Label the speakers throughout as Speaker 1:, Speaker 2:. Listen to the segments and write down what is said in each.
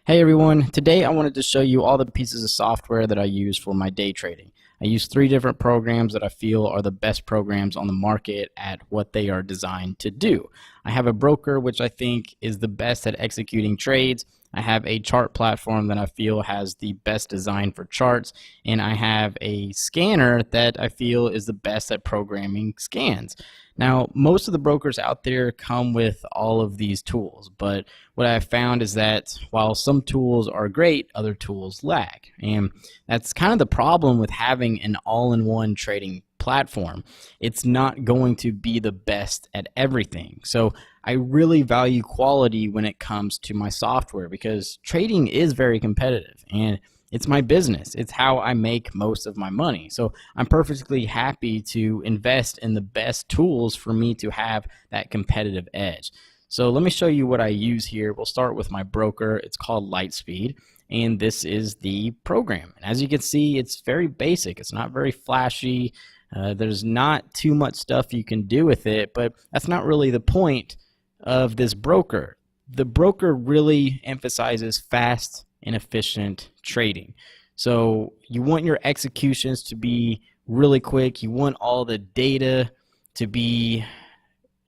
Speaker 1: Hey everyone, today I wanted to show you all the pieces of software that I use for my day trading. I use 3 different programs that I feel are the best programs on the market at what they are designed to do. I have a broker which I think is the best at executing trades. I have a chart platform that I feel has the best design for charts, and I have a scanner that I feel is the best at programming scans. Now, most of the brokers out there come with all of these tools, but what I've found is that while some tools are great, other tools lag. And that's kind of the problem with having an all-in-one trading platform. It's not going to be the best at everything. So I really value quality when it comes to my software because trading is very competitive and it's my business. It's how I make most of my money. So I'm perfectly happy to invest in the best tools for me to have that competitive edge. So let me show you what I use here. We'll start with my broker. It's called Lightspeed, and this is the program. And as you can see, it's very basic. It's not very flashy. There's not too much stuff you can do with it, but that's not really the point of this broker. The broker really emphasizes fast and efficient trading. So you want your executions to be really quick. You want all the data to be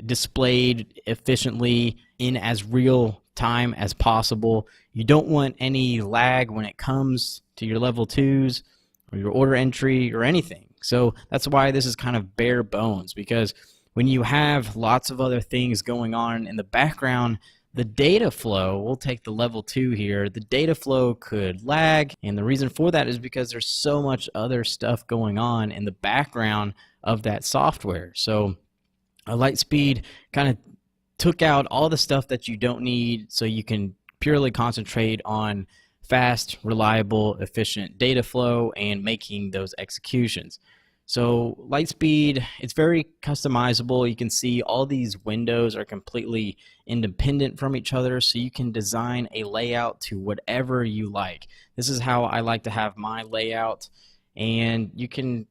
Speaker 1: displayed efficiently in as real time as possible. You don't want any lag when it comes to your level 2s or your order entry or anything. So that's why this is kind of bare bones, because when you have lots of other things going on in the background, the data flow, we'll take the level 2 here, the data flow could lag, and the reason for that is because there's so much other stuff going on in the background of that software. So Lightspeed kind of took out all the stuff that you don't need so you can purely concentrate on fast, reliable, efficient data flow and making those executions. So Lightspeed, it's very customizable. You can see all these windows are completely independent from each other, so you can design a layout to whatever you like. This is how I like to have my layout, and you can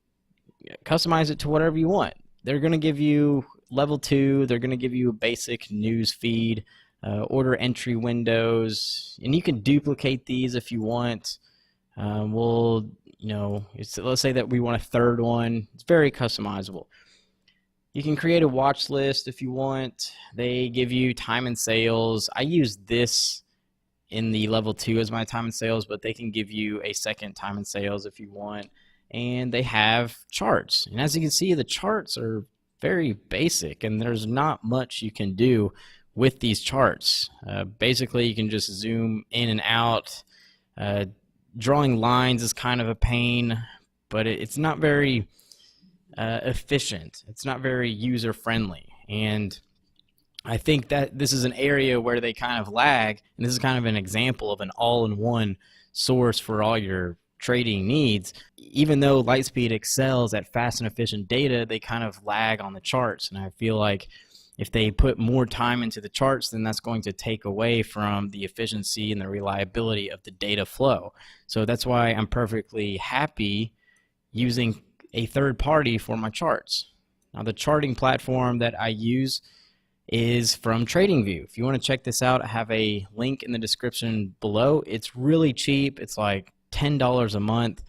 Speaker 1: customize it to whatever you want. They're going to give you level 2, they're going to give you a basic news feed, order entry windows, and you can duplicate these if you want. Let's say that we want a third one. It's very customizable. You can create a watch list if you want. They give you time and sales. I use this in the level 2 as my time and sales, but they can give you a second time and sales if you want. And they have charts. And as you can see, the charts are very basic, and there's not much you can do with these charts. Basically, you can just zoom in and out. Drawing lines is kind of a pain, but it's not very efficient. It's not very user-friendly. And I think that this is an area where they kind of lag, and this is kind of an example of an all-in-one source for all your trading needs. Even though Lightspeed excels at fast and efficient data, they kind of lag on the charts, and I feel like if they put more time into the charts, then that's going to take away from the efficiency and the reliability of the data flow. So that's why I'm perfectly happy using a third party for my charts. Now, the charting platform that I use is from TradingView. If you want to check this out, I have a link in the description below. It's really cheap. It's like $10 a month,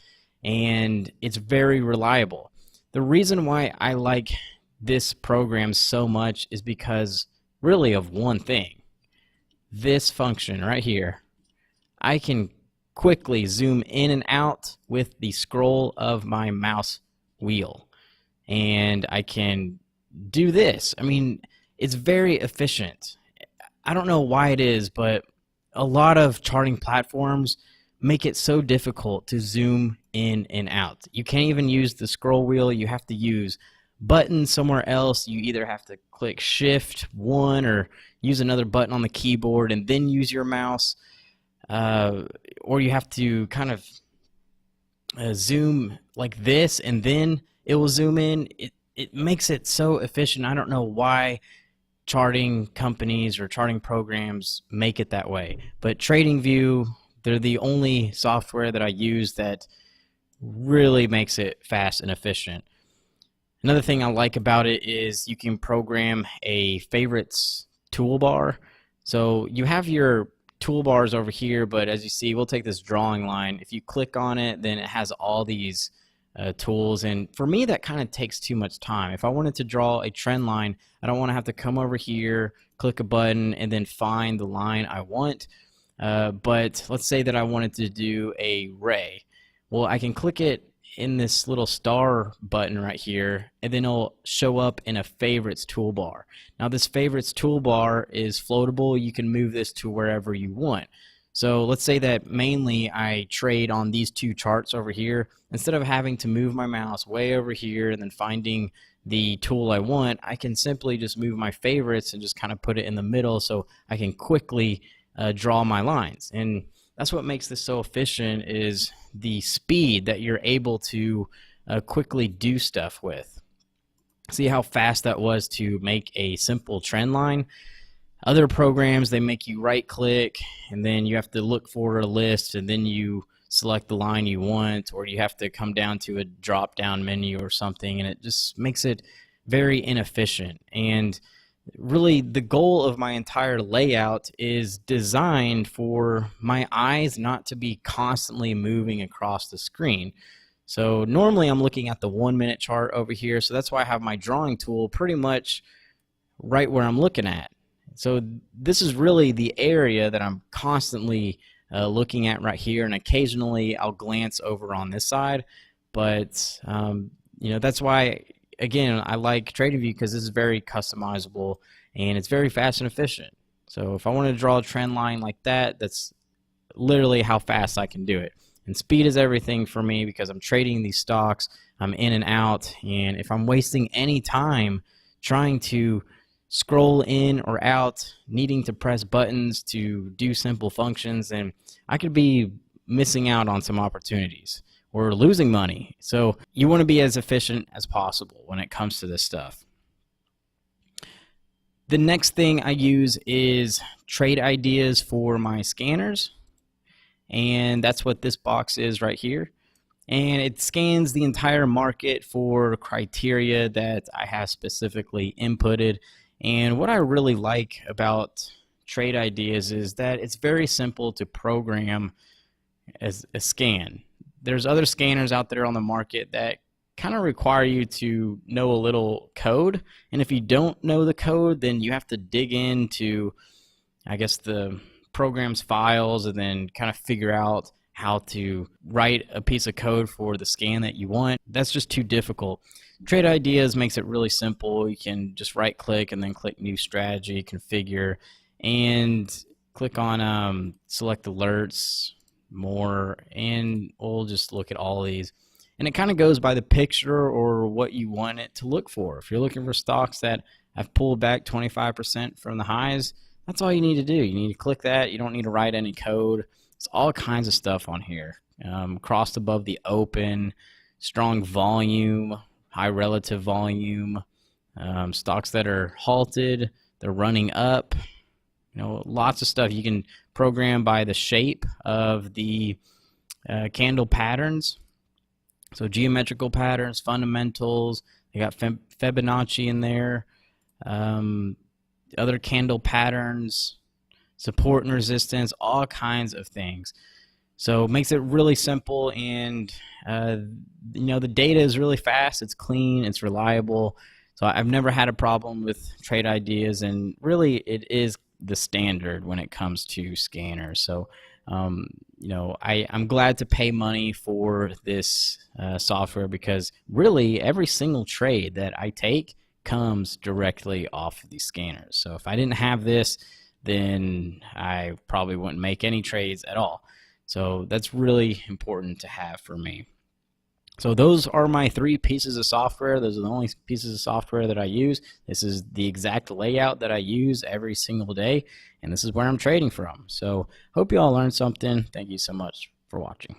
Speaker 1: and it's very reliable. The reason why I like this program so much is because really of one thing. This function right here. I can quickly zoom in and out with the scroll of my mouse wheel, and I can do this. I mean, it's very efficient. I don't know why it is, but a lot of charting platforms make it so difficult to zoom in and out. You can't even use the scroll wheel. You have to use buttons somewhere else. You either have to click shift 1 or use another button on the keyboard and then use your mouse, or you have to kind of zoom like this and then it will zoom in. It makes it so efficient. I don't know why charting companies or charting programs make it that way, but TradingView, they're the only software that I use that really makes it fast and efficient. Another thing I like about it is you can program a favorites toolbar. So you have your toolbars over here, but as you see, we'll take this drawing line. If you click on it, then it has all these tools, and for me that kind of takes too much time. If I wanted to draw a trend line, I don't want to have to come over here, click a button, and then find the line I want. But let's say that I wanted to do a ray. Well, I can click it in this little star button right here, and then it'll show up in a favorites toolbar. Now this favorites toolbar is floatable. You can move this to wherever you want. So let's say that mainly I trade on these two charts over here. Instead of having to move my mouse way over here and then finding the tool I want, I can simply just move my favorites and just kind of put it in the middle so I can quickly draw my lines. And that's what makes this so efficient, is the speed that you're able to quickly do stuff with. See how fast that was to make a simple trend line? Other programs, they make you right click and then you have to look for a list and then you select the line you want, or you have to come down to a drop down menu or something, and it just makes it very inefficient. And really the goal of my entire layout is designed for my eyes not to be constantly moving across the screen. So normally I'm looking at the 1 minute chart over here, so that's why I have my drawing tool pretty much right where I'm looking at. So this is really the area that I'm constantly looking at right here, and occasionally I'll glance over on this side, but you know, that's why, again, I like TradingView, because this is very customizable and it's very fast and efficient. So if I want to draw a trend line like that, that's literally how fast I can do it. And speed is everything for me, because I'm trading these stocks, I'm in and out, and if I'm wasting any time trying to scroll in or out, needing to press buttons to do simple functions, then I could be missing out on some opportunities or losing money. So you want to be as efficient as possible when it comes to this stuff. The next thing I use is trade ideas for my scanners, and that's what this box is right here. And it scans the entire market for criteria that I have specifically inputted. And what I really like about trade ideas is that it's very simple to program as a scan. There's other scanners out there on the market that kind of require you to know a little code, and if you don't know the code, then you have to dig into, I guess, the program's files and then kind of figure out how to write a piece of code for the scan that you want. That's just too difficult. Trade Ideas makes it really simple. You can just right click and then click New Strategy, Configure, and click on Select Alerts, More, and we'll just look at all of these. And it kind of goes by the picture or what you want it to look for. If you're looking for stocks that have pulled back 25% from the highs, that's all you need to do. You need to click that. You don't need to write any code. It's all kinds of stuff on here. Crossed above the open, strong volume, high relative volume, stocks that are halted, they're running up. You know, lots of stuff. You can program by the shape of the candle patterns. So geometrical patterns, fundamentals, they got Fibonacci in there, other candle patterns, support and resistance, all kinds of things. So it makes it really simple, and you know, the data is really fast, it's clean, it's reliable. So I've never had a problem with Trade Ideas, and really it is the standard when it comes to scanners. So you know, I'm glad to pay money for this software, because really every single trade that I take comes directly off of these scanners. So if I didn't have this, then I probably wouldn't make any trades at all. So that's really important to have for me. So those are my 3 pieces of software. Those are the only pieces of software that I use. This is the exact layout that I use every single day, and this is where I'm trading from. So hope you all learned something. Thank you so much for watching.